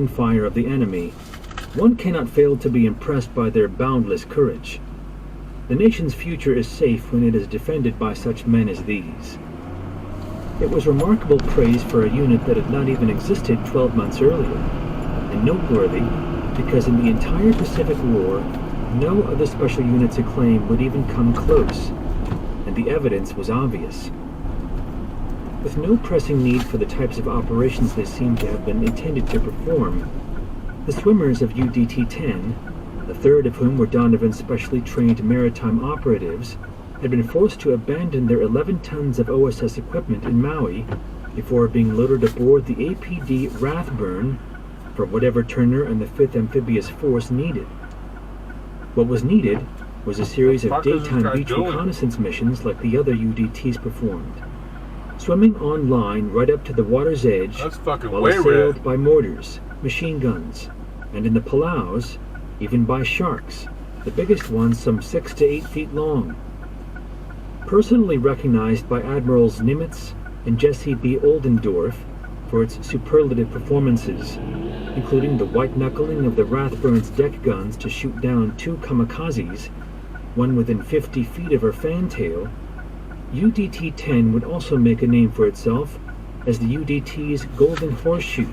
fire of the enemy, one cannot fail to be impressed by their boundless courage. The nation's future is safe when it is defended by such men as these. It was remarkable praise for a unit that had not even existed 12 months earlier, and noteworthy because in the entire Pacific War, no other special unit's acclaim would even come close, and the evidence was obvious. With no pressing need for the types of operations they seemed to have been intended to perform, the swimmers of UDT-10, a third of whom were Donovan's specially trained maritime operatives, had been forced to abandon their 11 tons of OSS equipment in Maui before being loaded aboard the APD Rathburn for whatever Turner and the 5th Amphibious Force needed. What was needed was a series of daytime beach reconnaissance missions like the other UDTs performed, swimming on line right up to the water's edge while assailed by mortars, machine guns, and in the Palaus, even by sharks, the biggest ones some 6 to 8 feet long. Personally recognized by Admirals Nimitz and Jesse B. Oldendorf for its superlative performances, including the white-knuckling of the Rathburn's deck guns to shoot down 2 kamikazes, one within 50 feet of her fantail, UDT-10 would also make a name for itself as the UDT's Golden Horseshoe,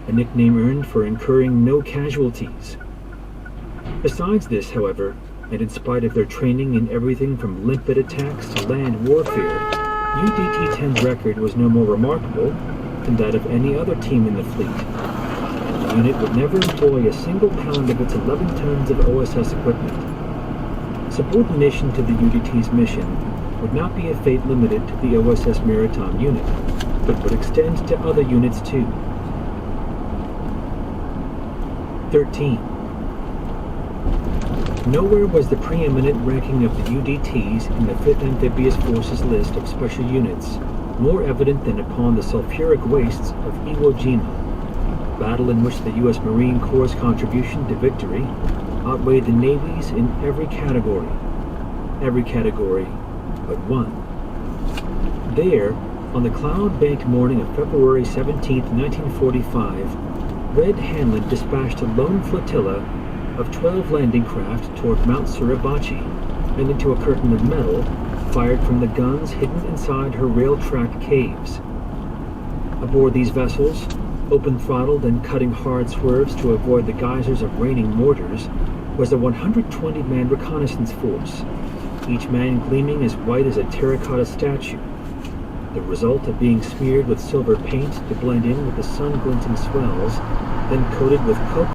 a nickname earned for incurring no casualties. Besides this, however, and in spite of their training in everything from limpet attacks to land warfare, UDT-10's record was no more remarkable than that of any other team in the fleet. The unit would never employ a single pound of its 11 tons of OSS equipment. Subordination to the UDT's mission would not be a fate limited to the OSS Maritime unit, but would extend to other units too. 13. Nowhere was the preeminent ranking of the UDTs in the 5th Amphibious Forces list of special units more evident than upon the sulfuric wastes of Iwo Jima, battle in which the U.S. Marine Corps' contribution to victory outweighed the Navy's in every category but one. There, on the cloud-banked morning of February 17, 1945, Red Hanlon dispatched a lone flotilla of 12 landing craft toward Mount Suribachi and into a curtain of metal fired from the guns hidden inside her rail-tracked caves. Aboard these vessels, open-throttled and cutting hard swerves to avoid the geysers of raining mortars, was a 120-man reconnaissance force, each man gleaming as white as a terracotta statue, the result of being smeared with silver paint to blend in with the sun-glinting swells, then coated with coke